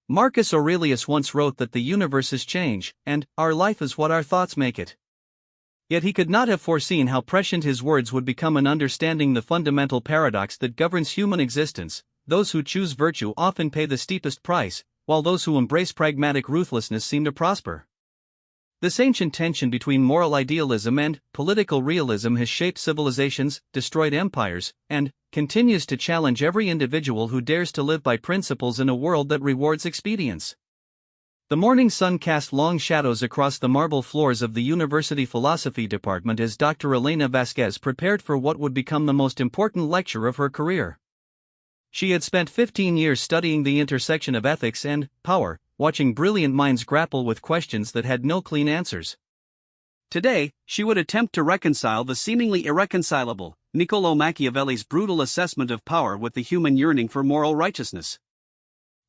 Marcus Aurelius once wrote that the universe is change, and our life is what our thoughts make it. Yet he could not have foreseen how prescient his words would become in understanding the fundamental paradox that governs human existence. Those who choose virtue often pay the steepest price, while those who embrace pragmatic ruthlessness seem to prosper. This ancient tension between moral idealism and political realism has shaped civilizations, destroyed empires, and continues to challenge every individual who dares to live by principles in a world that rewards expedience. The morning sun cast long shadows across the marble floors of the university philosophy department as Dr. Elena Vasquez prepared for what would become the most important lecture of her career. She had spent 15 years studying the intersection of ethics and power, watching brilliant minds grapple with questions that had no clean answers. Today, she would attempt to reconcile the seemingly irreconcilable, Niccolò Machiavelli's brutal assessment of power with the human yearning for moral righteousness.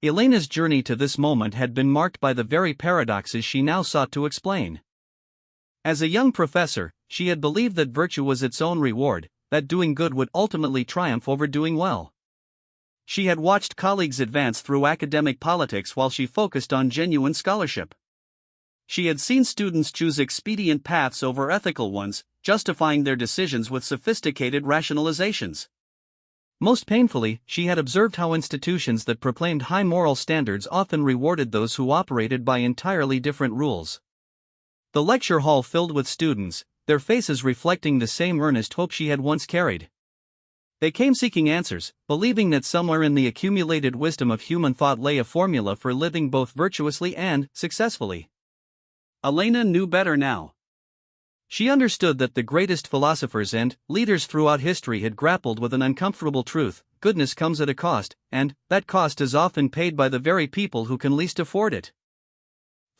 Elena's journey to this moment had been marked by the very paradoxes she now sought to explain. As a young professor, she had believed that virtue was its own reward, that doing good would ultimately triumph over doing well. She had watched colleagues advance through academic politics while she focused on genuine scholarship. She had seen students choose expedient paths over ethical ones, justifying their decisions with sophisticated rationalizations. Most painfully, she had observed how institutions that proclaimed high moral standards often rewarded those who operated by entirely different rules. The lecture hall filled with students, their faces reflecting the same earnest hope she had once carried. They came seeking answers, believing that somewhere in the accumulated wisdom of human thought lay a formula for living both virtuously and successfully. Elena knew better now. She understood that the greatest philosophers and leaders throughout history had grappled with an uncomfortable truth: goodness comes at a cost, and that cost is often paid by the very people who can least afford it.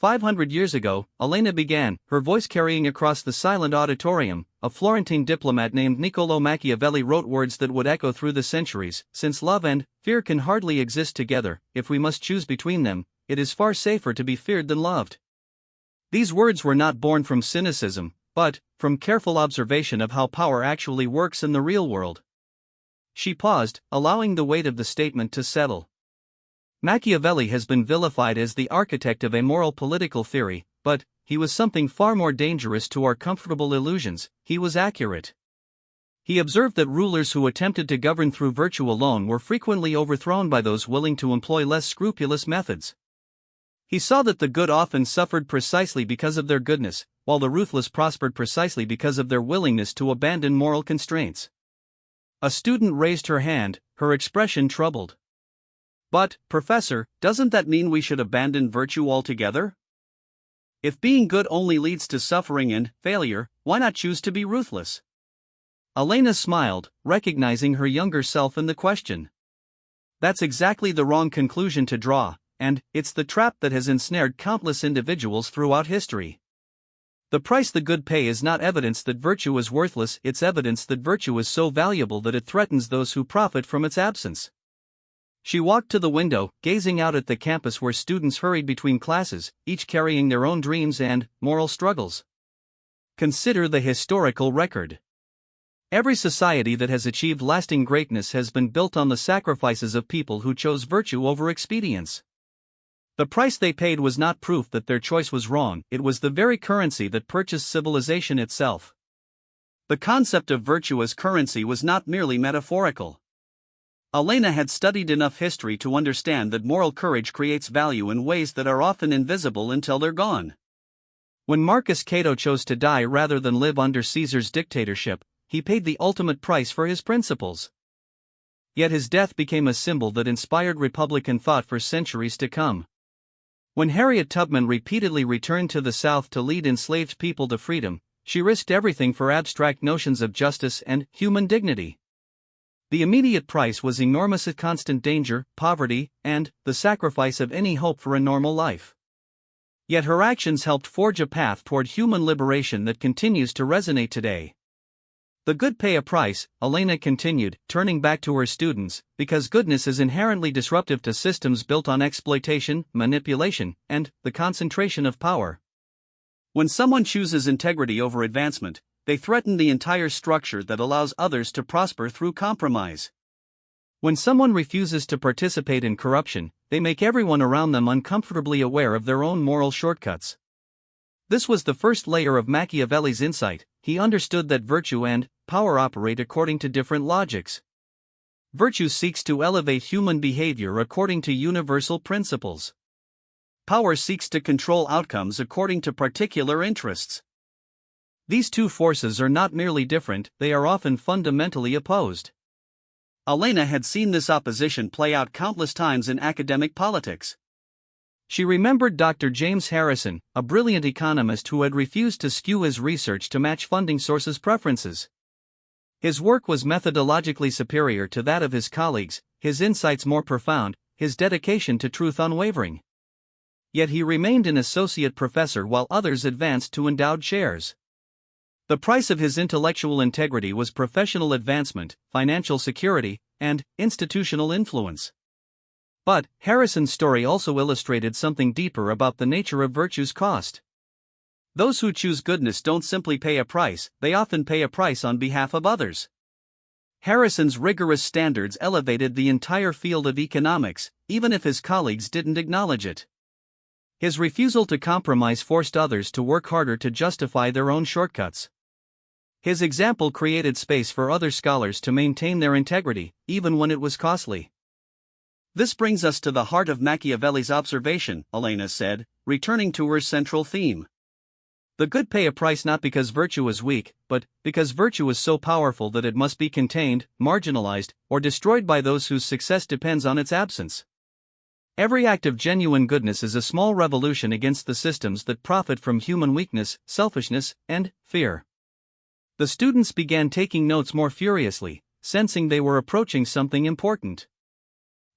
500 years ago, Elena began, her voice carrying across the silent auditorium. A Florentine diplomat named Niccolò Machiavelli wrote words that would echo through the centuries: since love and fear can hardly exist together, if we must choose between them, it is far safer to be feared than loved. These words were not born from cynicism, but from careful observation of how power actually works in the real world. She paused, allowing the weight of the statement to settle. Machiavelli has been vilified as the architect of a moral political theory, but he was something far more dangerous to our comfortable illusions: he was accurate. He observed that rulers who attempted to govern through virtue alone were frequently overthrown by those willing to employ less scrupulous methods. He saw that the good often suffered precisely because of their goodness, while the ruthless prospered precisely because of their willingness to abandon moral constraints. A student raised her hand, her expression troubled. "But, Professor, doesn't that mean we should abandon virtue altogether? If being good only leads to suffering and failure, why not choose to be ruthless?" Elena smiled, recognizing her younger self in the question. "That's exactly the wrong conclusion to draw, and it's the trap that has ensnared countless individuals throughout history. The price the good pay is not evidence that virtue is worthless, it's evidence that virtue is so valuable that it threatens those who profit from its absence." She walked to the window, gazing out at the campus where students hurried between classes, each carrying their own dreams and moral struggles. Consider the historical record. Every society that has achieved lasting greatness has been built on the sacrifices of people who chose virtue over expedience. The price they paid was not proof that their choice was wrong, it was the very currency that purchased civilization itself. The concept of virtue as currency was not merely metaphorical. Elena had studied enough history to understand that moral courage creates value in ways that are often invisible until they're gone. When Marcus Cato chose to die rather than live under Caesar's dictatorship, he paid the ultimate price for his principles. Yet his death became a symbol that inspired Republican thought for centuries to come. When Harriet Tubman repeatedly returned to the South to lead enslaved people to freedom, she risked everything for abstract notions of justice and human dignity. The immediate price was enormous: constant danger, poverty, and the sacrifice of any hope for a normal life. Yet her actions helped forge a path toward human liberation that continues to resonate today. The good pay a price, Elena continued, turning back to her students, because goodness is inherently disruptive to systems built on exploitation, manipulation, and the concentration of power. When someone chooses integrity over advancement, they threaten the entire structure that allows others to prosper through compromise. When someone refuses to participate in corruption, they make everyone around them uncomfortably aware of their own moral shortcuts. This was the first layer of Machiavelli's insight. He understood that virtue and power operate according to different logics. Virtue seeks to elevate human behavior according to universal principles. Power seeks to control outcomes according to particular interests. These two forces are not merely different, they are often fundamentally opposed. Elena had seen this opposition play out countless times in academic politics. She remembered Dr. James Harrison, a brilliant economist who had refused to skew his research to match funding sources' preferences. His work was methodologically superior to that of his colleagues, his insights more profound, his dedication to truth unwavering. Yet he remained an associate professor while others advanced to endowed chairs. The price of his intellectual integrity was professional advancement, financial security, and institutional influence. But Harrison's story also illustrated something deeper about the nature of virtue's cost. Those who choose goodness don't simply pay a price, they often pay a price on behalf of others. Harrison's rigorous standards elevated the entire field of economics, even if his colleagues didn't acknowledge it. His refusal to compromise forced others to work harder to justify their own shortcuts. His example created space for other scholars to maintain their integrity, even when it was costly. This brings us to the heart of Machiavelli's observation, Elena said, returning to her central theme. The good pay a price not because virtue is weak, but because virtue is so powerful that it must be contained, marginalized, or destroyed by those whose success depends on its absence. Every act of genuine goodness is a small revolution against the systems that profit from human weakness, selfishness, and fear. The students began taking notes more furiously, sensing they were approaching something important.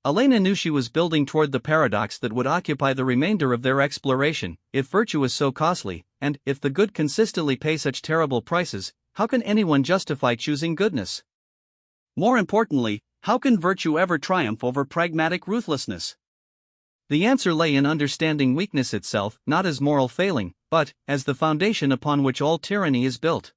Elena knew she was building toward the paradox that would occupy the remainder of their exploration. If virtue is so costly, and if the good consistently pay such terrible prices, how can anyone justify choosing goodness? More importantly, how can virtue ever triumph over pragmatic ruthlessness? The answer lay in understanding weakness itself, not as moral failing, but as the foundation upon which all tyranny is built.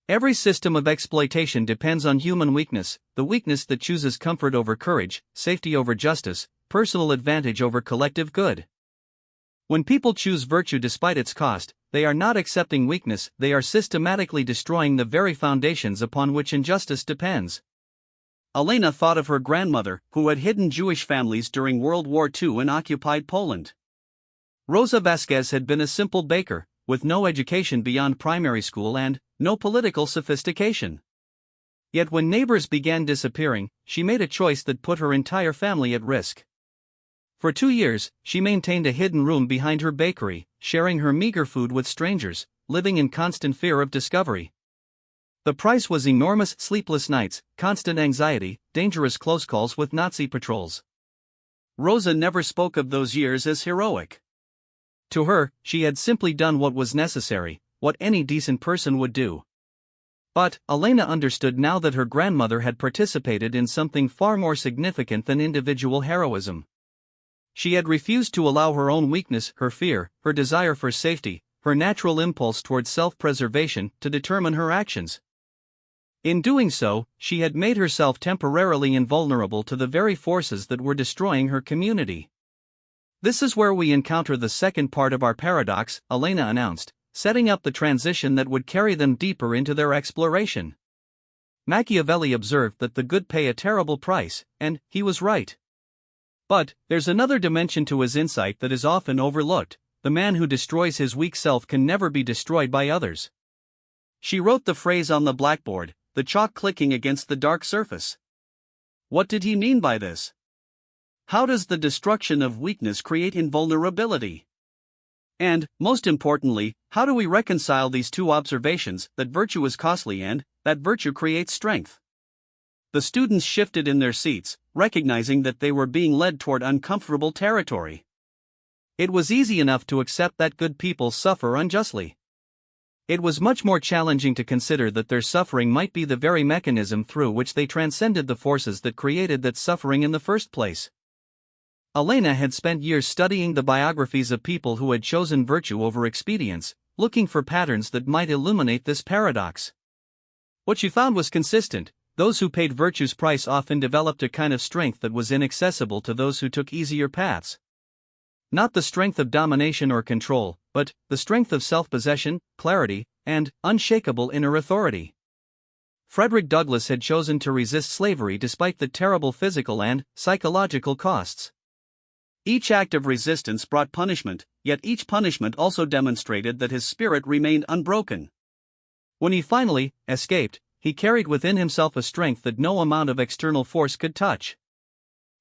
Every system of exploitation depends on human weakness, the weakness that chooses comfort over courage, safety over justice, personal advantage over collective good. When people choose virtue despite its cost, they are not accepting weakness, they are systematically destroying the very foundations upon which injustice depends. Elena thought of her grandmother, who had hidden Jewish families during World War II in occupied Poland. Rosa Vasquez had been a simple baker, with no education beyond primary school and no political sophistication. Yet when neighbors began disappearing, she made a choice that put her entire family at risk. For 2 years, she maintained a hidden room behind her bakery, sharing her meager food with strangers, living in constant fear of discovery. The price was enormous: sleepless nights, constant anxiety, dangerous close calls with Nazi patrols. Rosa never spoke of those years as heroic. To her, she had simply done what was necessary, what any decent person would do. But Elena understood now that her grandmother had participated in something far more significant than individual heroism. She had refused to allow her own weakness, her fear, her desire for safety, her natural impulse towards self-preservation, to determine her actions. In doing so, she had made herself temporarily invulnerable to the very forces that were destroying her community. "This is where we encounter the second part of our paradox," Elena announced, setting up the transition that would carry them deeper into their exploration. Machiavelli observed that the good pay a terrible price, and he was right. But there's another dimension to his insight that is often overlooked: the man who destroys his weak self can never be destroyed by others. She wrote the phrase on the blackboard, the chalk clicking against the dark surface. What did he mean by this? How does the destruction of weakness create invulnerability? And, most importantly, how do we reconcile these two observations, that virtue is costly and that virtue creates strength? The students shifted in their seats, recognizing that they were being led toward uncomfortable territory. It was easy enough to accept that good people suffer unjustly. It was much more challenging to consider that their suffering might be the very mechanism through which they transcended the forces that created that suffering in the first place. Elena had spent years studying the biographies of people who had chosen virtue over expedience, looking for patterns that might illuminate this paradox. What she found was consistent: those who paid virtue's price often developed a kind of strength that was inaccessible to those who took easier paths. Not the strength of domination or control, but the strength of self-possession, clarity, and unshakable inner authority. Frederick Douglass had chosen to resist slavery despite the terrible physical and psychological costs. Each act of resistance brought punishment, yet each punishment also demonstrated that his spirit remained unbroken. When he finally escaped, he carried within himself a strength that no amount of external force could touch.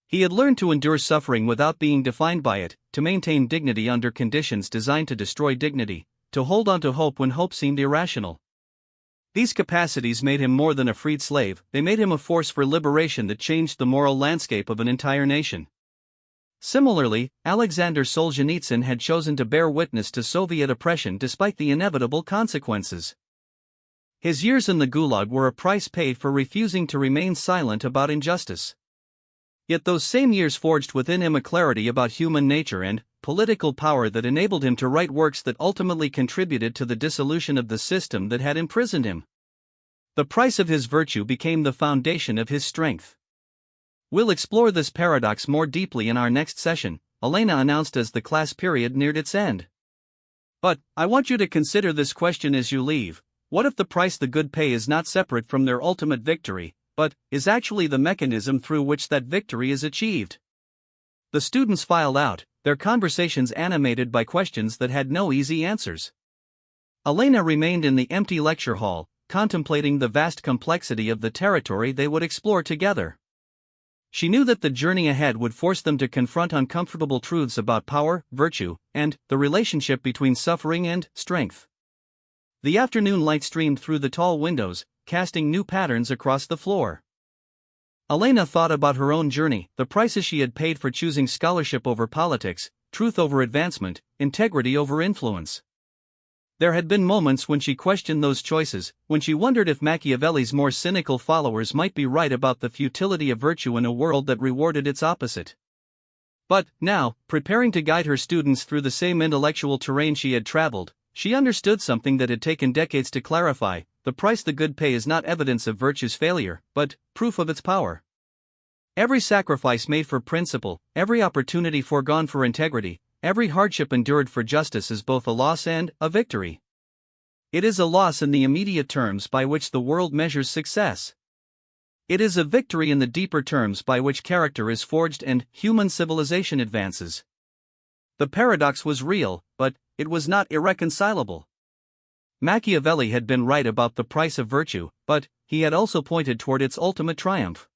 He had learned to endure suffering without being defined by it, to maintain dignity under conditions designed to destroy dignity, to hold on to hope when hope seemed irrational. These capacities made him more than a freed slave, they made him a force for liberation that changed the moral landscape of an entire nation. Similarly, Alexander Solzhenitsyn had chosen to bear witness to Soviet oppression despite the inevitable consequences. His years in the Gulag were a price paid for refusing to remain silent about injustice. Yet those same years forged within him a clarity about human nature and political power that enabled him to write works that ultimately contributed to the dissolution of the system that had imprisoned him. The price of his virtue became the foundation of his strength. We'll explore this paradox more deeply in our next session, Elena announced as the class period neared its end. But, I want you to consider this question as you leave: what if the price the good pay is not separate from their ultimate victory, but is actually the mechanism through which that victory is achieved? The students filed out, their conversations animated by questions that had no easy answers. Elena remained in the empty lecture hall, contemplating the vast complexity of the territory they would explore together. She knew that the journey ahead would force them to confront uncomfortable truths about power, virtue, and the relationship between suffering and strength. The afternoon light streamed through the tall windows, casting new patterns across the floor. Elena thought about her own journey, the prices she had paid for choosing scholarship over politics, truth over advancement, integrity over influence. There had been moments when she questioned those choices, when she wondered if Machiavelli's more cynical followers might be right about the futility of virtue in a world that rewarded its opposite. But, now, preparing to guide her students through the same intellectual terrain she had traveled, she understood something that had taken decades to clarify: the price the good pay is not evidence of virtue's failure, but proof of its power. Every sacrifice made for principle, every opportunity foregone for integrity, every hardship endured for justice is both a loss and a victory. It is a loss in the immediate terms by which the world measures success. It is a victory in the deeper terms by which character is forged and human civilization advances. The paradox was real, but it was not irreconcilable. Machiavelli had been right about the price of virtue, but he had also pointed toward its ultimate triumph.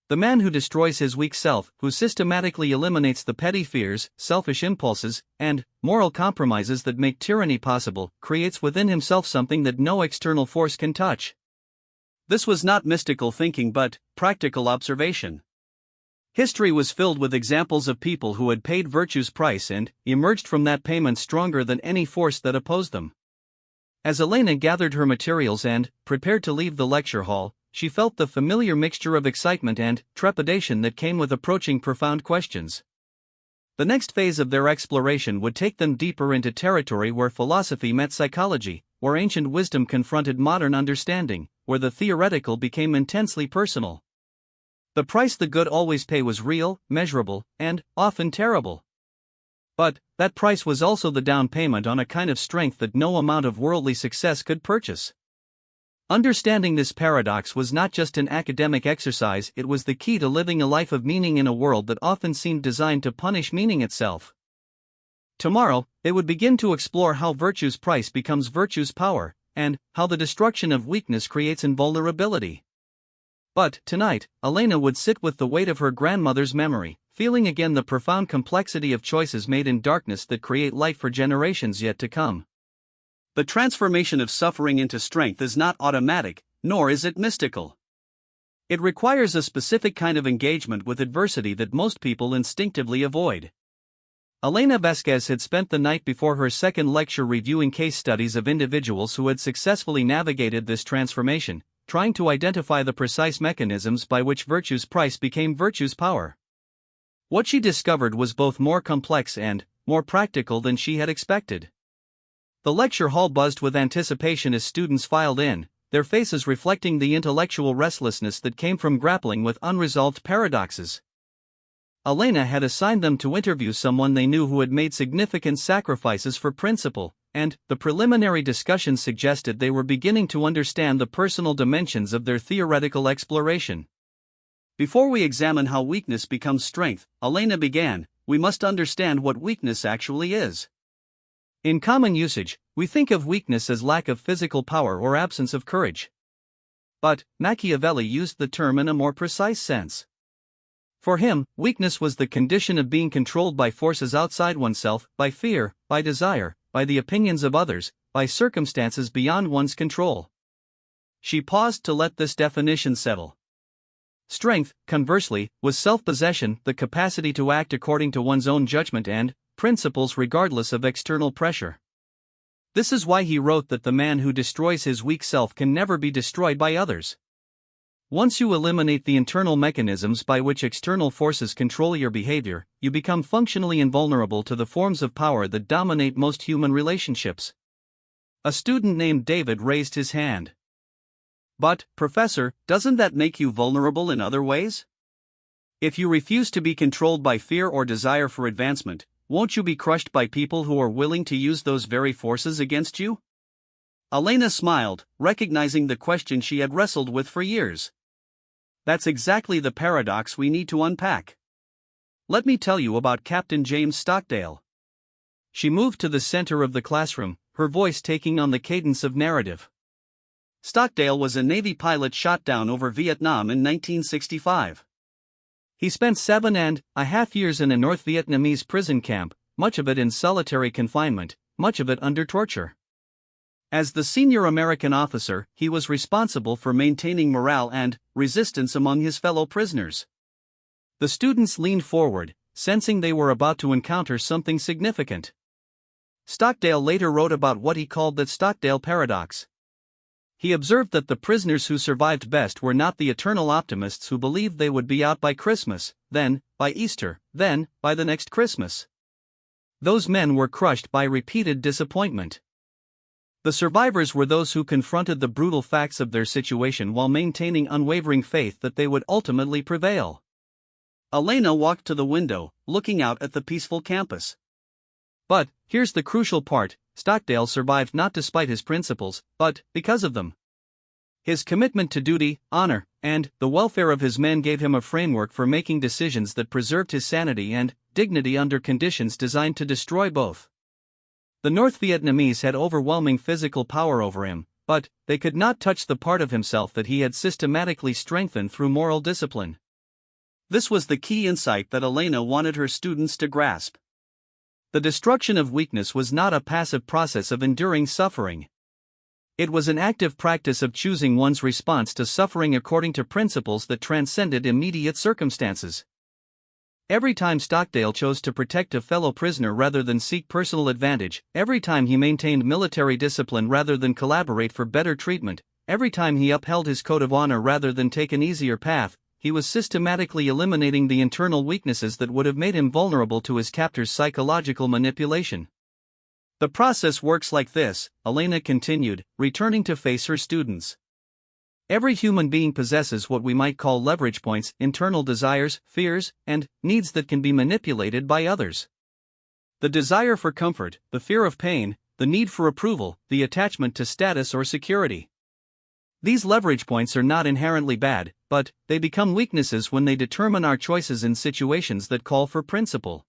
The man who destroys his weak self, who systematically eliminates the petty fears, selfish impulses, and moral compromises that make tyranny possible, creates within himself something that no external force can touch. This was not mystical thinking but practical observation. History was filled with examples of people who had paid virtue's price and emerged from that payment stronger than any force that opposed them. As Elena gathered her materials and prepared to leave the lecture hall, she felt the familiar mixture of excitement and trepidation that came with approaching profound questions. The next phase of their exploration would take them deeper into territory where philosophy met psychology, where ancient wisdom confronted modern understanding, where the theoretical became intensely personal. The price the good always pay was real, measurable, and often terrible. But that price was also the down payment on a kind of strength that no amount of worldly success could purchase. Understanding this paradox was not just an academic exercise, it was the key to living a life of meaning in a world that often seemed designed to punish meaning itself. Tomorrow, they would begin to explore how virtue's price becomes virtue's power, and how the destruction of weakness creates invulnerability. But, tonight, Elena would sit with the weight of her grandmother's memory, feeling again the profound complexity of choices made in darkness that create light for generations yet to come. The transformation of suffering into strength is not automatic, nor is it mystical. It requires a specific kind of engagement with adversity that most people instinctively avoid. Elena Vasquez had spent the night before her second lecture reviewing case studies of individuals who had successfully navigated this transformation, trying to identify the precise mechanisms by which virtue's price became virtue's power. What she discovered was both more complex and more practical than she had expected. The lecture hall buzzed with anticipation as students filed in, their faces reflecting the intellectual restlessness that came from grappling with unresolved paradoxes. Elena had assigned them to interview someone they knew who had made significant sacrifices for principle, and the preliminary discussions suggested they were beginning to understand the personal dimensions of their theoretical exploration. Before we examine how weakness becomes strength, Elena began, we must understand what weakness actually is. In common usage, we think of weakness as lack of physical power or absence of courage. But Machiavelli used the term in a more precise sense. For him, weakness was the condition of being controlled by forces outside oneself, by fear, by desire, by the opinions of others, by circumstances beyond one's control. She paused to let this definition settle. Strength, conversely, was self-possession, the capacity to act according to one's own judgment and principles regardless of external pressure. This is why he wrote that the man who destroys his weak self can never be destroyed by others. Once you eliminate the internal mechanisms by which external forces control your behavior, you become functionally invulnerable to the forms of power that dominate most human relationships. A student named David raised his hand. But, Professor, doesn't that make you vulnerable in other ways? If you refuse to be controlled by fear or desire for advancement, won't you be crushed by people who are willing to use those very forces against you? Elena smiled, recognizing the question she had wrestled with for years. That's exactly the paradox we need to unpack. Let me tell you about Captain James Stockdale. She moved to the center of the classroom, her voice taking on the cadence of narrative. Stockdale was a Navy pilot shot down over Vietnam in 1965. He spent 7.5 years in a North Vietnamese prison camp, much of it in solitary confinement, much of it under torture. As the senior American officer, he was responsible for maintaining morale and resistance among his fellow prisoners. The students leaned forward, sensing they were about to encounter something significant. Stockdale later wrote about what he called the Stockdale paradox. He observed that the prisoners who survived best were not the eternal optimists who believed they would be out by Christmas, then, by Easter, then, by the next Christmas. Those men were crushed by repeated disappointment. The survivors were those who confronted the brutal facts of their situation while maintaining unwavering faith that they would ultimately prevail. Elena walked to the window, looking out at the peaceful campus. But, here's the crucial part, Stockdale survived not despite his principles, but because of them. His commitment to duty, honor, and the welfare of his men gave him a framework for making decisions that preserved his sanity and dignity under conditions designed to destroy both. The North Vietnamese had overwhelming physical power over him, but they could not touch the part of himself that he had systematically strengthened through moral discipline. This was the key insight that Elena wanted her students to grasp. The destruction of weakness was not a passive process of enduring suffering. It was an active practice of choosing one's response to suffering according to principles that transcended immediate circumstances. Every time Stockdale chose to protect a fellow prisoner rather than seek personal advantage, every time he maintained military discipline rather than collaborate for better treatment, every time he upheld his code of honor rather than take an easier path, he was systematically eliminating the internal weaknesses that would have made him vulnerable to his captor's psychological manipulation. The process works like this, Elena continued, returning to face her students. Every human being possesses what we might call leverage points, internal desires, fears, and needs that can be manipulated by others. The desire for comfort, the fear of pain, the need for approval, the attachment to status or security. These leverage points are not inherently bad, but they become weaknesses when they determine our choices in situations that call for principle.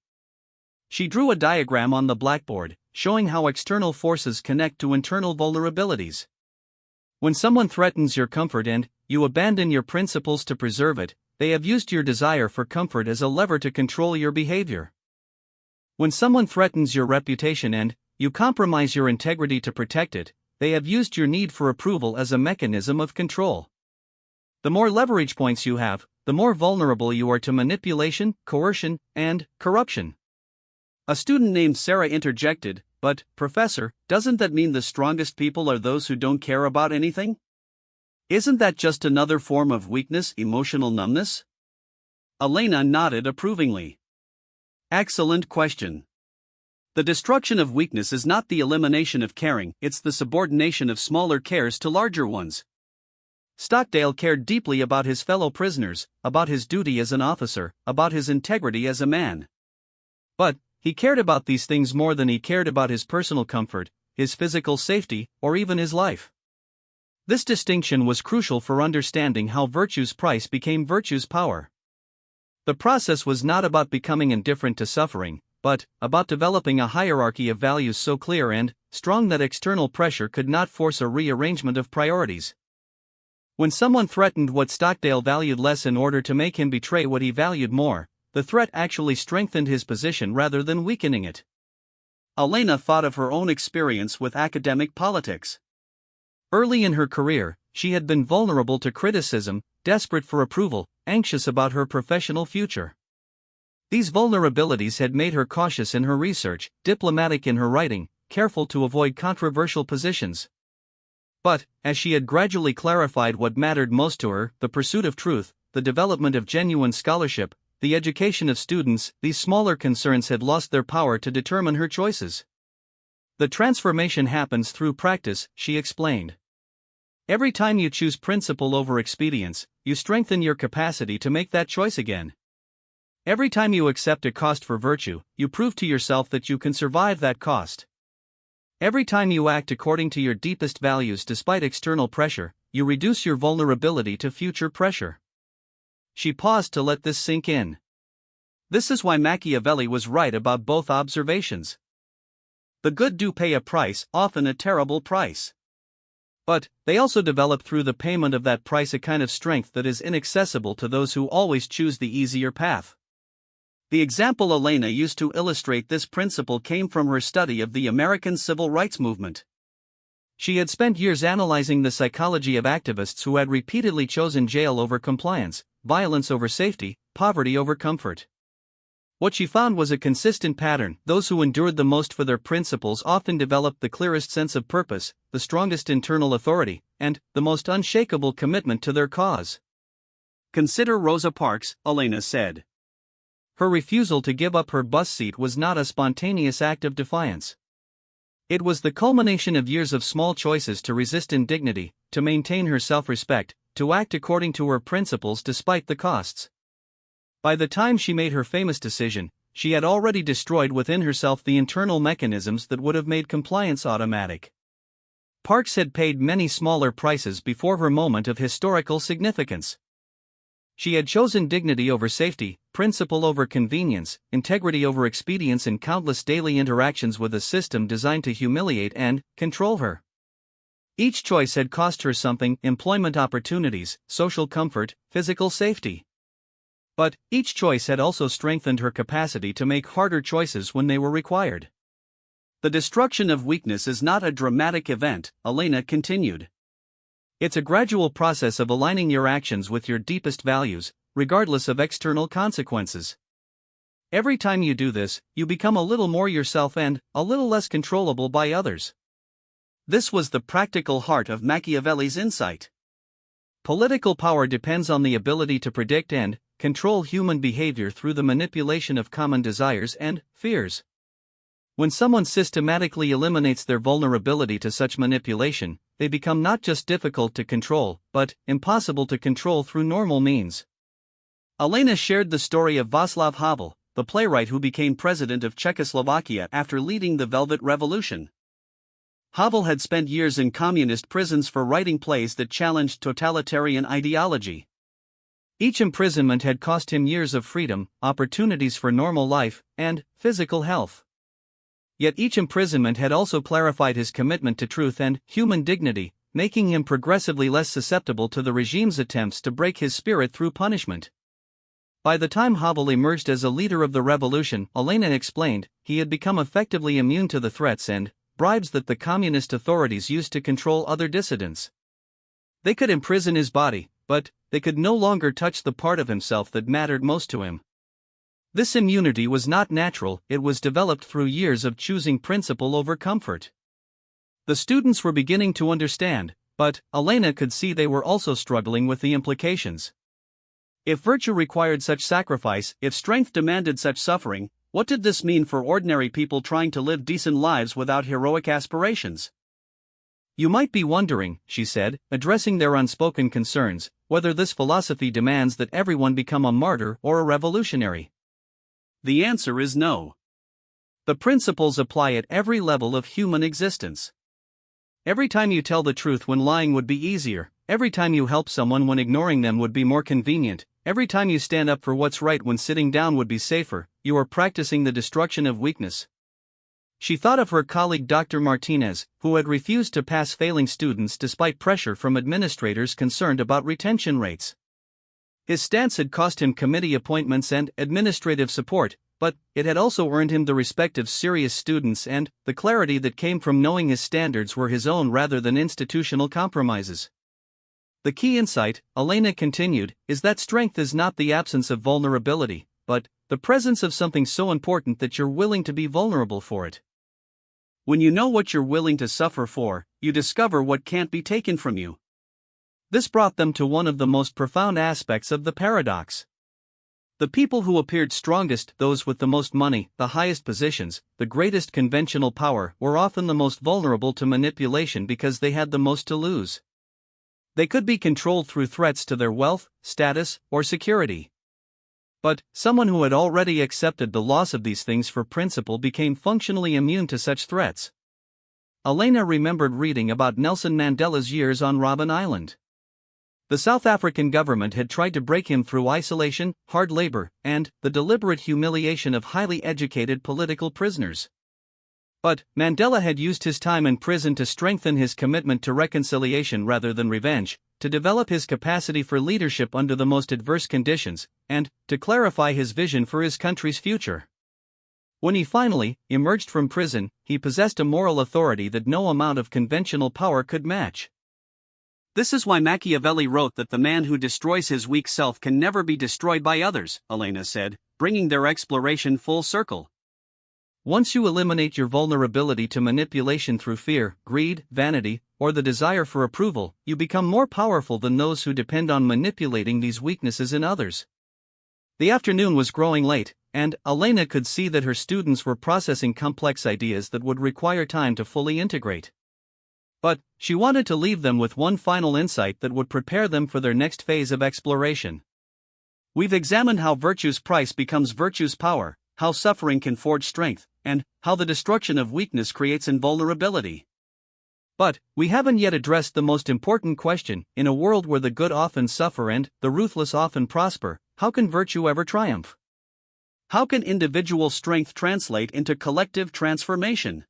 She drew a diagram on the blackboard, showing how external forces connect to internal vulnerabilities. When someone threatens your comfort and you abandon your principles to preserve it, they have used your desire for comfort as a lever to control your behavior. When someone threatens your reputation and you compromise your integrity to protect it, they have used your need for approval as a mechanism of control. The more leverage points you have, the more vulnerable you are to manipulation, coercion, and corruption. A student named Sarah interjected, "But, Professor, doesn't that mean the strongest people are those who don't care about anything? Isn't that just another form of weakness, emotional numbness?" Elena nodded approvingly. Excellent question. The destruction of weakness is not the elimination of caring, it's the subordination of smaller cares to larger ones. Stockdale cared deeply about his fellow prisoners, about his duty as an officer, about his integrity as a man. But he cared about these things more than he cared about his personal comfort, his physical safety, or even his life. This distinction was crucial for understanding how virtue's price became virtue's power. The process was not about becoming indifferent to suffering, but about developing a hierarchy of values so clear and strong that external pressure could not force a rearrangement of priorities. When someone threatened what Stockdale valued less in order to make him betray what he valued more, the threat actually strengthened his position rather than weakening it. Elena thought of her own experience with academic politics. Early in her career, she had been vulnerable to criticism, desperate for approval, anxious about her professional future. These vulnerabilities had made her cautious in her research, diplomatic in her writing, careful to avoid controversial positions. But, as she had gradually clarified what mattered most to her, the pursuit of truth, the development of genuine scholarship, the education of students, these smaller concerns had lost their power to determine her choices. The transformation happens through practice, she explained. Every time you choose principle over expedience, you strengthen your capacity to make that choice again. Every time you accept a cost for virtue, you prove to yourself that you can survive that cost. Every time you act according to your deepest values despite external pressure, you reduce your vulnerability to future pressure. She paused to let this sink in. This is why Machiavelli was right about both observations. The good do pay a price, often a terrible price. But they also develop through the payment of that price a kind of strength that is inaccessible to those who always choose the easier path. The example Elena used to illustrate this principle came from her study of the American civil rights movement. She had spent years analyzing the psychology of activists who had repeatedly chosen jail over compliance, violence over safety, poverty over comfort. What she found was a consistent pattern: those who endured the most for their principles often developed the clearest sense of purpose, the strongest internal authority, and the most unshakable commitment to their cause. Consider Rosa Parks, Elena said. Her refusal to give up her bus seat was not a spontaneous act of defiance. It was the culmination of years of small choices to resist indignity, to maintain her self-respect, to act according to her principles despite the costs. By the time she made her famous decision, she had already destroyed within herself the internal mechanisms that would have made compliance automatic. Parks had paid many smaller prices before her moment of historical significance. She had chosen dignity over safety, principle over convenience, integrity over expedience in countless daily interactions with a system designed to humiliate and control her. Each choice had cost her something: employment opportunities, social comfort, physical safety. But each choice had also strengthened her capacity to make harder choices when they were required. The destruction of weakness is not a dramatic event, Elena continued. It's a gradual process of aligning your actions with your deepest values, regardless of external consequences. Every time you do this, you become a little more yourself and a little less controllable by others. This was the practical heart of Machiavelli's insight. Political power depends on the ability to predict and control human behavior through the manipulation of common desires and fears. When someone systematically eliminates their vulnerability to such manipulation, they become not just difficult to control, but impossible to control through normal means. Elena shared the story of Václav Havel, the playwright who became president of Czechoslovakia after leading the Velvet Revolution. Havel had spent years in communist prisons for writing plays that challenged totalitarian ideology. Each imprisonment had cost him years of freedom, opportunities for normal life, and physical health. Yet each imprisonment had also clarified his commitment to truth and human dignity, making him progressively less susceptible to the regime's attempts to break his spirit through punishment. By the time Havel emerged as a leader of the revolution, Elena explained, he had become effectively immune to the threats and bribes that the communist authorities used to control other dissidents. They could imprison his body, but they could no longer touch the part of himself that mattered most to him. This immunity was not natural, it was developed through years of choosing principle over comfort. The students were beginning to understand, but Elena could see they were also struggling with the implications. If virtue required such sacrifice, if strength demanded such suffering, what did this mean for ordinary people trying to live decent lives without heroic aspirations? You might be wondering, she said, addressing their unspoken concerns, whether this philosophy demands that everyone become a martyr or a revolutionary. The answer is no. The principles apply at every level of human existence. Every time you tell the truth when lying would be easier, every time you help someone when ignoring them would be more convenient, every time you stand up for what's right when sitting down would be safer, you are practicing the destruction of weakness. She thought of her colleague Dr. Martinez, who had refused to pass failing students despite pressure from administrators concerned about retention rates. His stance had cost him committee appointments and administrative support, but it had also earned him the respect of serious students and the clarity that came from knowing his standards were his own rather than institutional compromises. The key insight, Elena continued, is that strength is not the absence of vulnerability, but the presence of something so important that you're willing to be vulnerable for it. When you know what you're willing to suffer for, you discover what can't be taken from you. This brought them to one of the most profound aspects of the paradox. The people who appeared strongest, those with the most money, the highest positions, the greatest conventional power, were often the most vulnerable to manipulation because they had the most to lose. They could be controlled through threats to their wealth, status, or security. But someone who had already accepted the loss of these things for principle became functionally immune to such threats. Elena remembered reading about Nelson Mandela's years on Robben Island. The South African government had tried to break him through isolation, hard labor, and the deliberate humiliation of highly educated political prisoners. But Mandela had used his time in prison to strengthen his commitment to reconciliation rather than revenge, to develop his capacity for leadership under the most adverse conditions, and to clarify his vision for his country's future. When he finally emerged from prison, he possessed a moral authority that no amount of conventional power could match. This is why Machiavelli wrote that the man who destroys his weak self can never be destroyed by others, Elena said, bringing their exploration full circle. Once you eliminate your vulnerability to manipulation through fear, greed, vanity, or the desire for approval, you become more powerful than those who depend on manipulating these weaknesses in others. The afternoon was growing late, and Elena could see that her students were processing complex ideas that would require time to fully integrate. But she wanted to leave them with one final insight that would prepare them for their next phase of exploration. We've examined how virtue's price becomes virtue's power, how suffering can forge strength, and how the destruction of weakness creates invulnerability. But we haven't yet addressed the most important question: in a world where the good often suffer and the ruthless often prosper, how can virtue ever triumph? How can individual strength translate into collective transformation?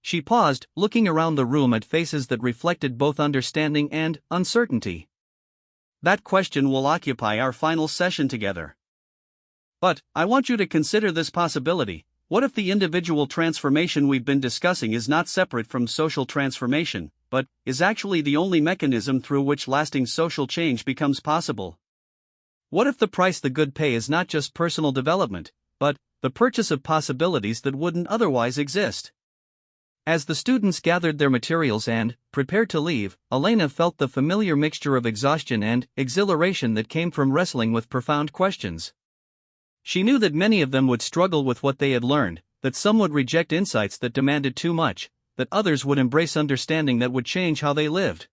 She paused, looking around the room at faces that reflected both understanding and uncertainty. That question will occupy our final session together. But I want you to consider this possibility. What if the individual transformation we've been discussing is not separate from social transformation, but is actually the only mechanism through which lasting social change becomes possible? What if the price the good pay is not just personal development, but the purchase of possibilities that wouldn't otherwise exist? As the students gathered their materials and prepared to leave, Elena felt the familiar mixture of exhaustion and exhilaration that came from wrestling with profound questions. She knew that many of them would struggle with what they had learned, that some would reject insights that demanded too much, that others would embrace understanding that would change how they lived.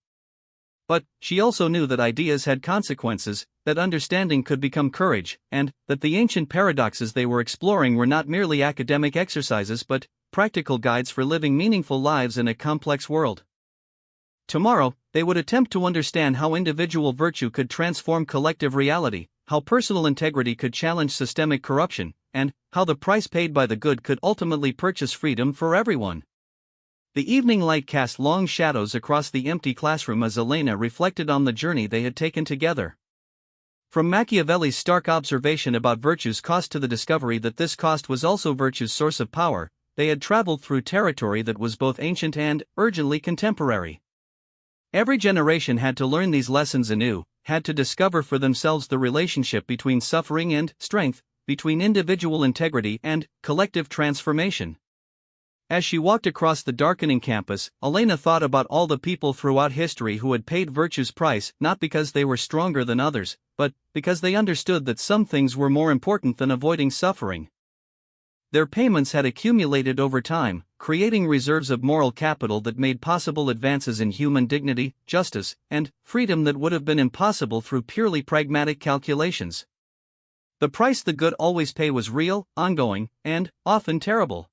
But she also knew that ideas had consequences, that understanding could become courage, and that the ancient paradoxes they were exploring were not merely academic exercises but practical guides for living meaningful lives in a complex world. Tomorrow, they would attempt to understand how individual virtue could transform collective reality, how personal integrity could challenge systemic corruption, and how the price paid by the good could ultimately purchase freedom for everyone. The evening light cast long shadows across the empty classroom as Elena reflected on the journey they had taken together. From Machiavelli's stark observation about virtue's cost to the discovery that this cost was also virtue's source of power, they had traveled through territory that was both ancient and urgently contemporary. Every generation had to learn these lessons anew, had to discover for themselves the relationship between suffering and strength, between individual integrity and collective transformation. As she walked across the darkening campus, Elena thought about all the people throughout history who had paid virtue's price not because they were stronger than others, but because they understood that some things were more important than avoiding suffering. Their payments had accumulated over time, creating reserves of moral capital that made possible advances in human dignity, justice, and freedom that would have been impossible through purely pragmatic calculations. The price the good always pay was real, ongoing, and often terrible.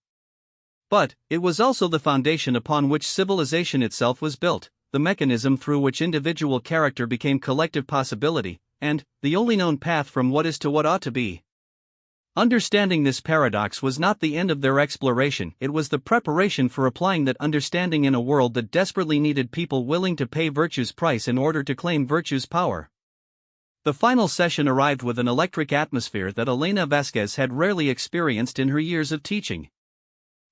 But it was also the foundation upon which civilization itself was built, the mechanism through which individual character became collective possibility, and the only known path from what is to what ought to be. Understanding this paradox was not the end of their exploration, it was the preparation for applying that understanding in a world that desperately needed people willing to pay virtue's price in order to claim virtue's power. The final session arrived with an electric atmosphere that Elena Vasquez had rarely experienced in her years of teaching.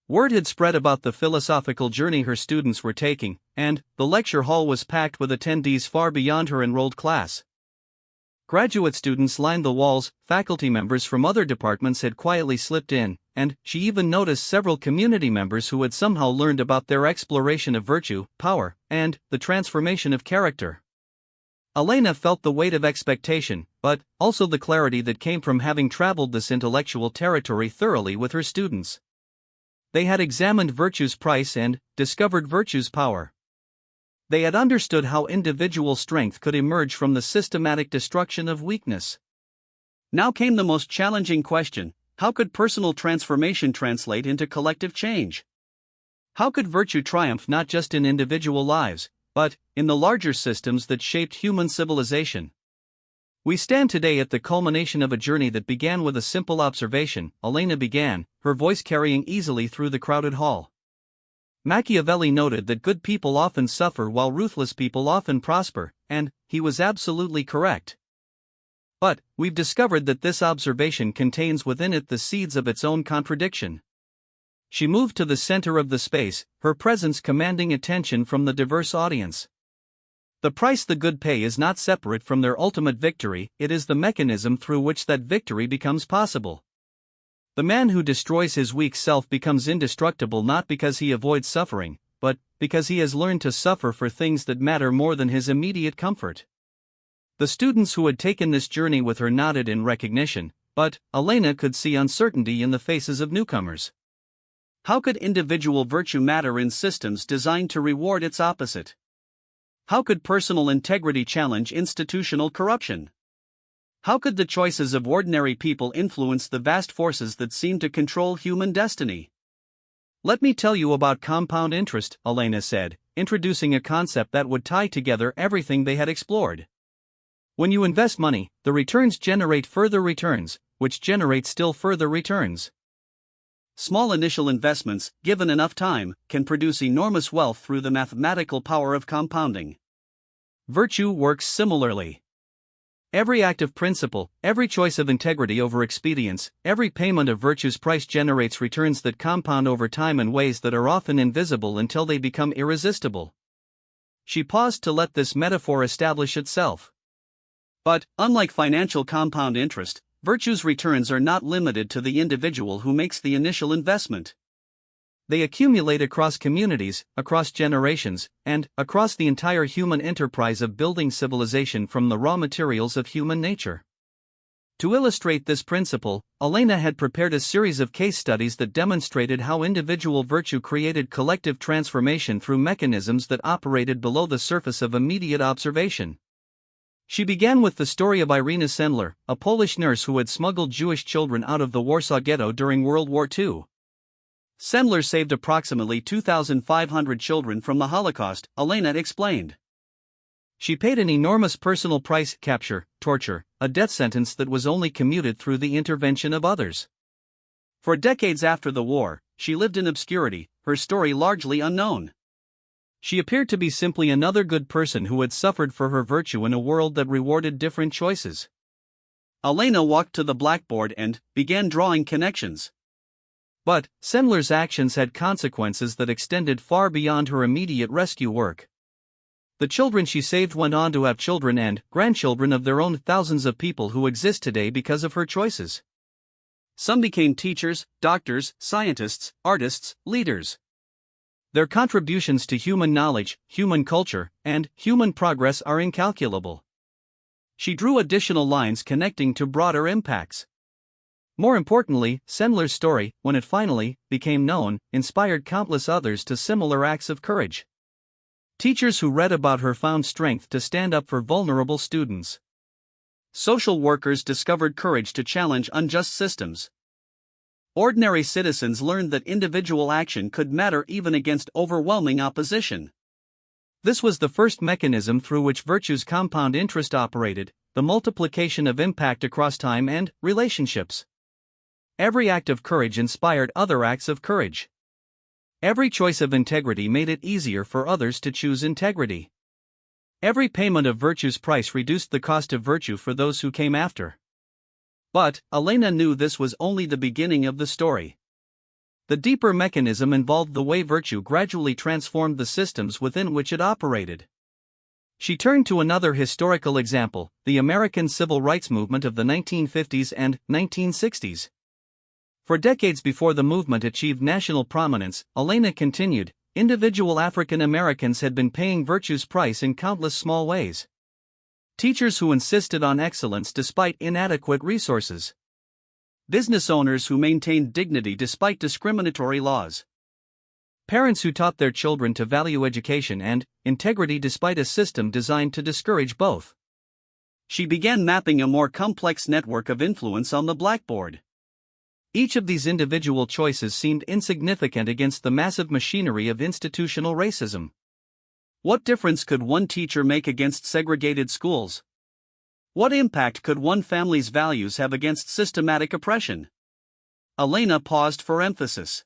Word had spread about the philosophical journey her students were taking, and the lecture hall was packed with attendees far beyond her enrolled class. Graduate students lined the walls, faculty members from other departments had quietly slipped in, and she even noticed several community members who had somehow learned about their exploration of virtue, power, and the transformation of character. Elena felt the weight of expectation, but also the clarity that came from having traveled this intellectual territory thoroughly with her students. They had examined virtue's price and discovered virtue's power. They had understood how individual strength could emerge from the systematic destruction of weakness. Now came the most challenging question: how could personal transformation translate into collective change? How could virtue triumph not just in individual lives, but in the larger systems that shaped human civilization? We stand today at the culmination of a journey that began with a simple observation. Elena began, her voice carrying easily through the crowded hall. Machiavelli noted that good people often suffer while ruthless people often prosper, and he was absolutely correct. But we've discovered that this observation contains within it the seeds of its own contradiction. She moved to the center of the space, her presence commanding attention from the diverse audience. The price the good pay is not separate from their ultimate victory, it is the mechanism through which that victory becomes possible. The man who destroys his weak self becomes indestructible not because he avoids suffering, but because he has learned to suffer for things that matter more than his immediate comfort. The students who had taken this journey with her nodded in recognition, but Elena could see uncertainty in the faces of newcomers. How could individual virtue matter in systems designed to reward its opposite? How could personal integrity challenge institutional corruption? How could the choices of ordinary people influence the vast forces that seem to control human destiny? Let me tell you about compound interest, Elena said, introducing a concept that would tie together everything they had explored. When you invest money, the returns generate further returns, which generate still further returns. Small initial investments, given enough time, can produce enormous wealth through the mathematical power of compounding. Virtue works similarly. Every act of principle, every choice of integrity over expedience, every payment of virtue's price generates returns that compound over time in ways that are often invisible until they become irresistible. She paused to let this metaphor establish itself. But, unlike financial compound interest, virtue's returns are not limited to the individual who makes the initial investment. They accumulate across communities, across generations, and across the entire human enterprise of building civilization from the raw materials of human nature. To illustrate this principle, Elena had prepared a series of case studies that demonstrated how individual virtue created collective transformation through mechanisms that operated below the surface of immediate observation. She began with the story of Irina Sendler, a Polish nurse who had smuggled Jewish children out of the Warsaw Ghetto during World War II. Sendler saved approximately 2,500 children from the Holocaust, Elena explained. She paid an enormous personal price: capture, torture, a death sentence that was only commuted through the intervention of others. For decades after the war, she lived in obscurity, her story largely unknown. She appeared to be simply another good person who had suffered for her virtue in a world that rewarded different choices. Elena walked to the blackboard and began drawing connections. But Sendler's actions had consequences that extended far beyond her immediate rescue work. The children she saved went on to have children and grandchildren of their own, thousands of people who exist today because of her choices. Some became teachers, doctors, scientists, artists, leaders. Their contributions to human knowledge, human culture, and human progress are incalculable. She drew additional lines connecting to broader impacts. More importantly, Sendler's story, when it finally became known, inspired countless others to similar acts of courage. Teachers who read about her found strength to stand up for vulnerable students. Social workers discovered courage to challenge unjust systems. Ordinary citizens learned that individual action could matter even against overwhelming opposition. This was the first mechanism through which virtue's compound interest operated, the multiplication of impact across time and relationships. Every act of courage inspired other acts of courage. Every choice of integrity made it easier for others to choose integrity. Every payment of virtue's price reduced the cost of virtue for those who came after. But Elena knew this was only the beginning of the story. The deeper mechanism involved the way virtue gradually transformed the systems within which it operated. She turned to another historical example, the American Civil Rights Movement of the 1950s and 1960s. For decades before the movement achieved national prominence, Elena continued, individual African Americans had been paying virtue's price in countless small ways. Teachers who insisted on excellence despite inadequate resources. Business owners who maintained dignity despite discriminatory laws. Parents who taught their children to value education and integrity despite a system designed to discourage both. She began mapping a more complex network of influence on the blackboard. Each of these individual choices seemed insignificant against the massive machinery of institutional racism. What difference could one teacher make against segregated schools? What impact could one family's values have against systematic oppression? Elena paused for emphasis.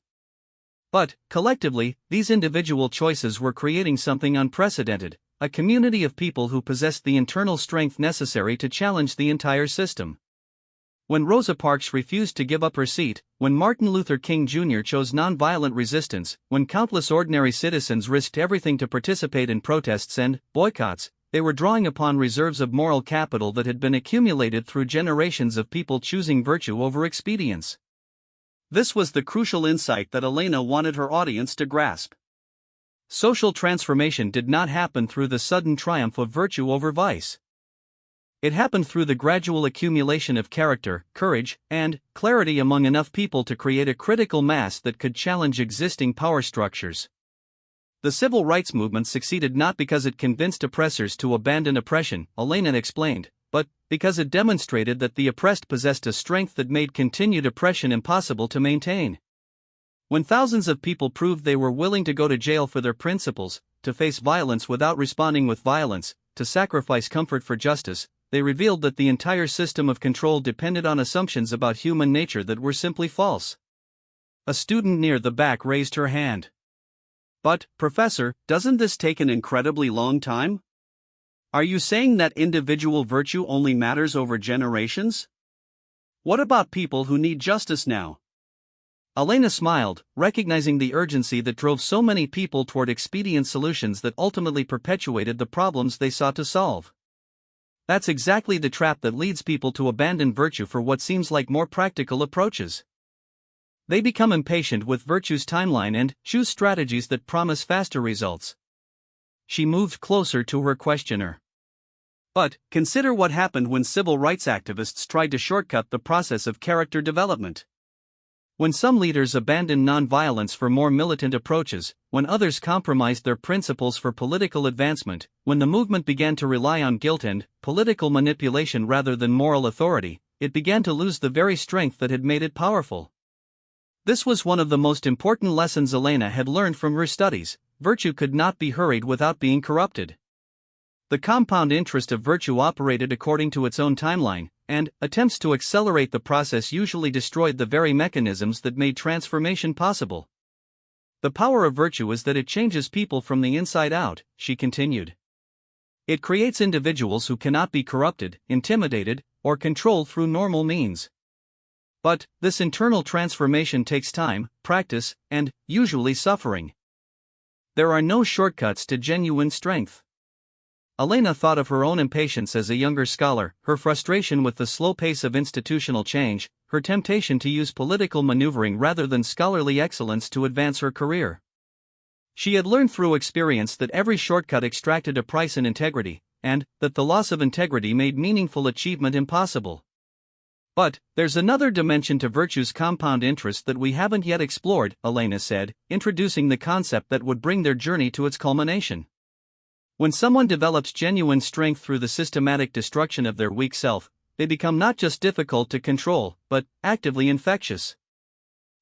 But, collectively, these individual choices were creating something unprecedented, a community of people who possessed the internal strength necessary to challenge the entire system. When Rosa Parks refused to give up her seat, when Martin Luther King Jr. chose nonviolent resistance, when countless ordinary citizens risked everything to participate in protests and boycotts, they were drawing upon reserves of moral capital that had been accumulated through generations of people choosing virtue over expedience. This was the crucial insight that Elena wanted her audience to grasp. Social transformation did not happen through the sudden triumph of virtue over vice. It happened through the gradual accumulation of character, courage, and clarity among enough people to create a critical mass that could challenge existing power structures. The civil rights movement succeeded not because it convinced oppressors to abandon oppression, Elena explained, but because it demonstrated that the oppressed possessed a strength that made continued oppression impossible to maintain. When thousands of people proved they were willing to go to jail for their principles, to face violence without responding with violence, to sacrifice comfort for justice, they revealed that the entire system of control depended on assumptions about human nature that were simply false. A student near the back raised her hand. But, Professor, doesn't this take an incredibly long time? Are you saying that individual virtue only matters over generations? What about people who need justice now? Elena smiled, recognizing the urgency that drove so many people toward expedient solutions that ultimately perpetuated the problems they sought to solve. That's exactly the trap that leads people to abandon virtue for what seems like more practical approaches. They become impatient with virtue's timeline and choose strategies that promise faster results. She moved closer to her questioner. But, consider what happened when civil rights activists tried to shortcut the process of character development. When some leaders abandoned nonviolence for more militant approaches, when others compromised their principles for political advancement, when the movement began to rely on guilt and political manipulation rather than moral authority, it began to lose the very strength that had made it powerful. This was one of the most important lessons Elena had learned from her studies: virtue could not be hurried without being corrupted. The compound interest of virtue operated according to its own timeline, and attempts to accelerate the process usually destroyed the very mechanisms that made transformation possible. The power of virtue is that it changes people from the inside out, she continued. It creates individuals who cannot be corrupted, intimidated, or controlled through normal means. But this internal transformation takes time, practice, and usually suffering. There are no shortcuts to genuine strength. Elena thought of her own impatience as a younger scholar, her frustration with the slow pace of institutional change, her temptation to use political maneuvering rather than scholarly excellence to advance her career. She had learned through experience that every shortcut extracted a price in integrity, and that the loss of integrity made meaningful achievement impossible. But, there's another dimension to virtue's compound interest that we haven't yet explored, Elena said, introducing the concept that would bring their journey to its culmination. When someone develops genuine strength through the systematic destruction of their weak self, they become not just difficult to control, but actively infectious.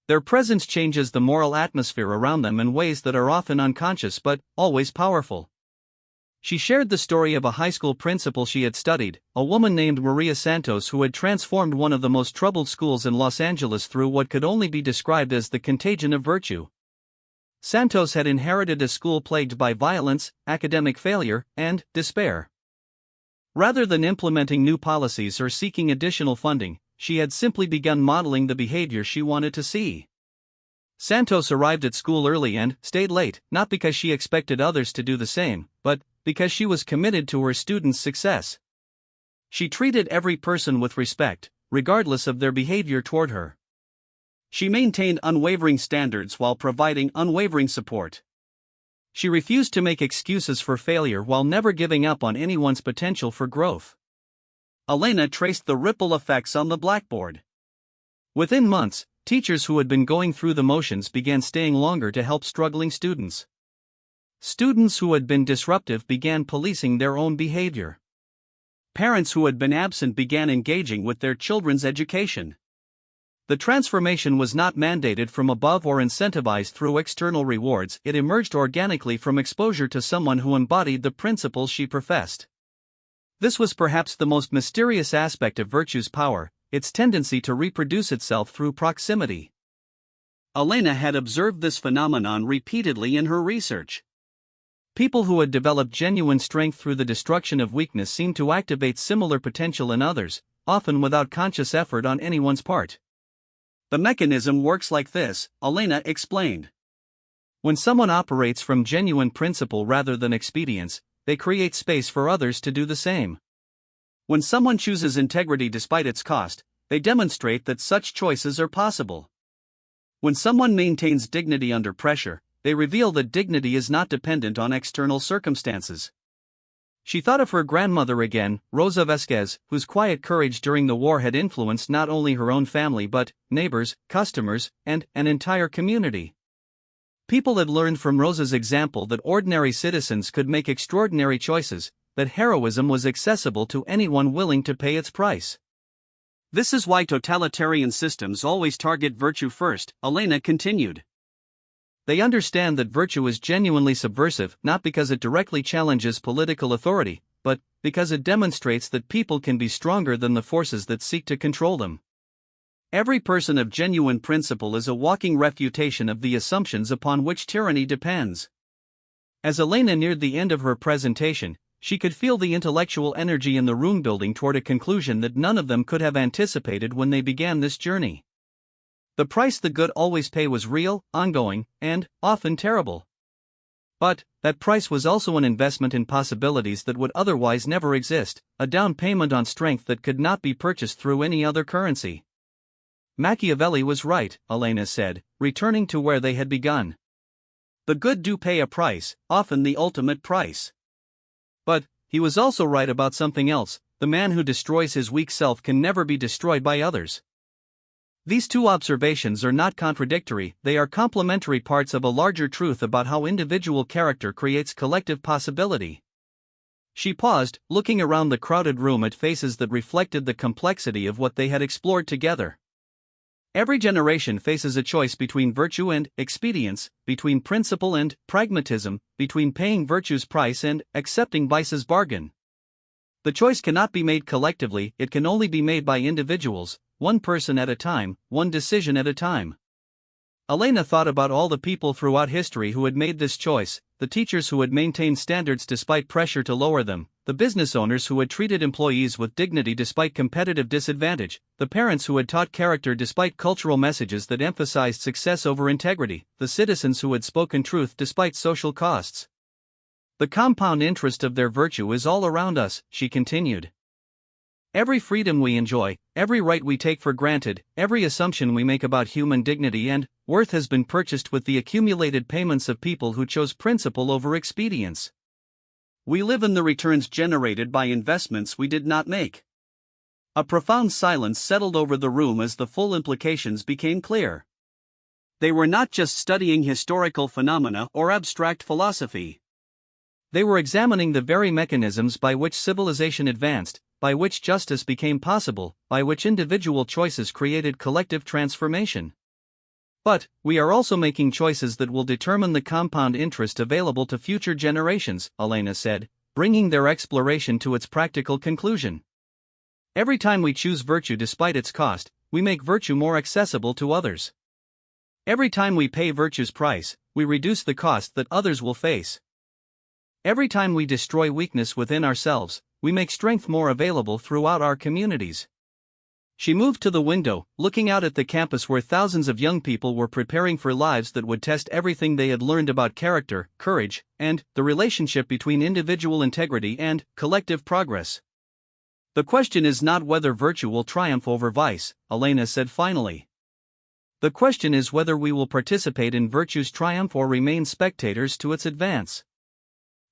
Their presence changes the moral atmosphere around them in ways that are often unconscious but always powerful. She shared the story of a high school principal she had studied, a woman named Maria Santos who had transformed one of the most troubled schools in Los Angeles through what could only be described as the contagion of virtue. Santos had inherited a school plagued by violence, academic failure, and despair. Rather than implementing new policies or seeking additional funding, she had simply begun modeling the behavior she wanted to see. Santos arrived at school early and stayed late, not because she expected others to do the same, but because she was committed to her students' success. She treated every person with respect, regardless of their behavior toward her. She maintained unwavering standards while providing unwavering support. She refused to make excuses for failure while never giving up on anyone's potential for growth. Elena traced the ripple effects on the blackboard. Within months, teachers who had been going through the motions began staying longer to help struggling students. Students who had been disruptive began policing their own behavior. Parents who had been absent began engaging with their children's education. The transformation was not mandated from above or incentivized through external rewards, it emerged organically from exposure to someone who embodied the principles she professed. This was perhaps the most mysterious aspect of virtue's power, its tendency to reproduce itself through proximity. Elena had observed this phenomenon repeatedly in her research. People who had developed genuine strength through the destruction of weakness seemed to activate similar potential in others, often without conscious effort on anyone's part. The mechanism works like this, Elena explained. When someone operates from genuine principle rather than expedience, they create space for others to do the same. When someone chooses integrity despite its cost, they demonstrate that such choices are possible. When someone maintains dignity under pressure, they reveal that dignity is not dependent on external circumstances. She thought of her grandmother again, Rosa Vasquez, whose quiet courage during the war had influenced not only her own family but neighbors, customers, and an entire community. People had learned from Rosa's example that ordinary citizens could make extraordinary choices, that heroism was accessible to anyone willing to pay its price. This is why totalitarian systems always target virtue first, Elena continued. They understand that virtue is genuinely subversive not because it directly challenges political authority, but because it demonstrates that people can be stronger than the forces that seek to control them. Every person of genuine principle is a walking refutation of the assumptions upon which tyranny depends. As Elena neared the end of her presentation, she could feel the intellectual energy in the room building toward a conclusion that none of them could have anticipated when they began this journey. The price the good always pay was real, ongoing, and often terrible. But that price was also an investment in possibilities that would otherwise never exist, a down payment on strength that could not be purchased through any other currency. Machiavelli was right, Elena said, returning to where they had begun. The good do pay a price, often the ultimate price. But he was also right about something else: the man who destroys his weak self can never be destroyed by others. These two observations are not contradictory, they are complementary parts of a larger truth about how individual character creates collective possibility. She paused, looking around the crowded room at faces that reflected the complexity of what they had explored together. Every generation faces a choice between virtue and expedience, between principle and pragmatism, between paying virtue's price and accepting vice's bargain. The choice cannot be made collectively, it can only be made by individuals, one person at a time, one decision at a time. Elena thought about all the people throughout history who had made this choice, the teachers who had maintained standards despite pressure to lower them, the business owners who had treated employees with dignity despite competitive disadvantage, the parents who had taught character despite cultural messages that emphasized success over integrity, the citizens who had spoken truth despite social costs. The compound interest of their virtue is all around us, she continued. Every freedom we enjoy, every right we take for granted, every assumption we make about human dignity and worth has been purchased with the accumulated payments of people who chose principle over expedience. We live in the returns generated by investments we did not make. A profound silence settled over the room as the full implications became clear. They were not just studying historical phenomena or abstract philosophy. They were examining the very mechanisms by which civilization advanced, by which justice became possible, by which individual choices created collective transformation. But we are also making choices that will determine the compound interest available to future generations, Elena said, bringing their exploration to its practical conclusion. Every time we choose virtue despite its cost, we make virtue more accessible to others. Every time we pay virtue's price, we reduce the cost that others will face. Every time we destroy weakness within ourselves, we make strength more available throughout our communities. She moved to the window, looking out at the campus where thousands of young people were preparing for lives that would test everything they had learned about character, courage, and the relationship between individual integrity and collective progress. The question is not whether virtue will triumph over vice, Elena said finally. The question is whether we will participate in virtue's triumph or remain spectators to its advance.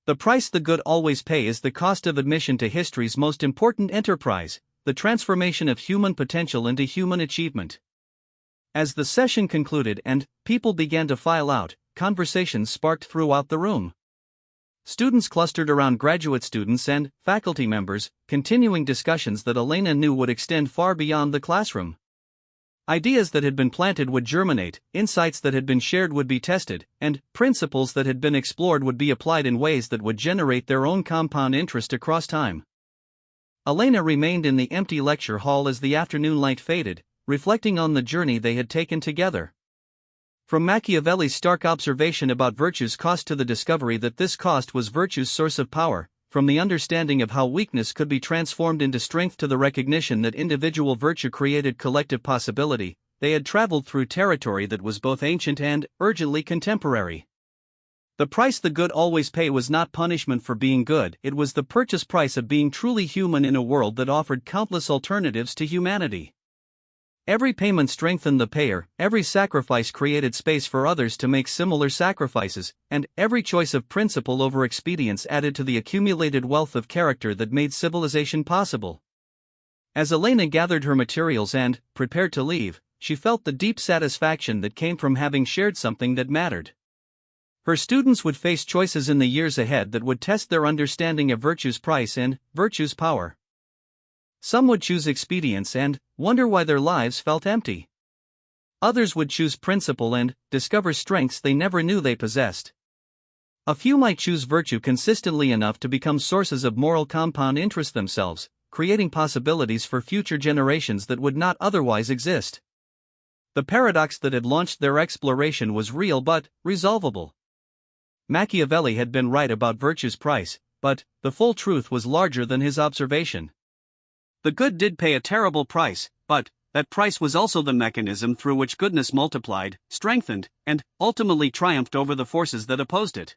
The price the good always pay is the cost of admission to history's most important enterprise, the transformation of human potential into human achievement. As the session concluded and people began to file out, conversations sparked throughout the room. Students clustered around graduate students and faculty members, continuing discussions that Elena knew would extend far beyond the classroom. Ideas that had been planted would germinate, insights that had been shared would be tested, and principles that had been explored would be applied in ways that would generate their own compound interest across time. Elena remained in the empty lecture hall as the afternoon light faded, reflecting on the journey they had taken together. From Machiavelli's stark observation about virtue's cost to the discovery that this cost was virtue's source of power, from the understanding of how weakness could be transformed into strength to the recognition that individual virtue created collective possibility, they had traveled through territory that was both ancient and urgently contemporary. The price the good always pay was not punishment for being good, it was the purchase price of being truly human in a world that offered countless alternatives to humanity. Every payment strengthened the payer, every sacrifice created space for others to make similar sacrifices, and every choice of principle over expedience added to the accumulated wealth of character that made civilization possible. As Elena gathered her materials and prepared to leave, she felt the deep satisfaction that came from having shared something that mattered. Her students would face choices in the years ahead that would test their understanding of virtue's price and virtue's power. Some would choose expedience and wonder why their lives felt empty. Others would choose principle and discover strengths they never knew they possessed. A few might choose virtue consistently enough to become sources of moral compound interest themselves, creating possibilities for future generations that would not otherwise exist. The paradox that had launched their exploration was real but resolvable. Machiavelli had been right about virtue's price, but the full truth was larger than his observation. The good did pay a terrible price, but that price was also the mechanism through which goodness multiplied, strengthened, and ultimately triumphed over the forces that opposed it.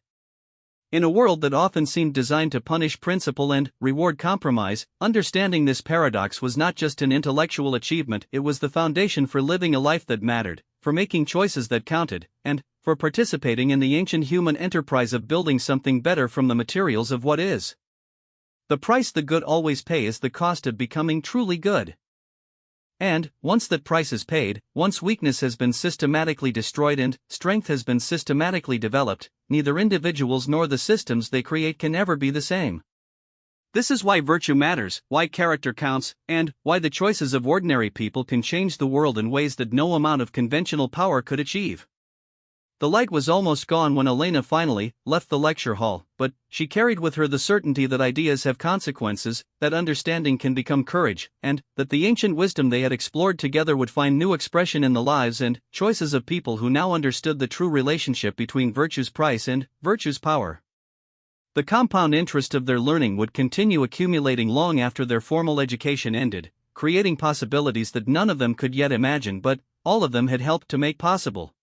In a world that often seemed designed to punish principle and reward compromise, understanding this paradox was not just an intellectual achievement, it was the foundation for living a life that mattered, for making choices that counted, and for participating in the ancient human enterprise of building something better from the materials of what is. The price the good always pay is the cost of becoming truly good. And, once that price is paid, once weakness has been systematically destroyed and strength has been systematically developed, neither individuals nor the systems they create can ever be the same. This is why virtue matters, why character counts, and why the choices of ordinary people can change the world in ways that no amount of conventional power could achieve. The light was almost gone when Elena finally left the lecture hall, but she carried with her the certainty that ideas have consequences, that understanding can become courage, and that the ancient wisdom they had explored together would find new expression in the lives and choices of people who now understood the true relationship between virtue's price and virtue's power. The compound interest of their learning would continue accumulating long after their formal education ended, creating possibilities that none of them could yet imagine but all of them had helped to make possible.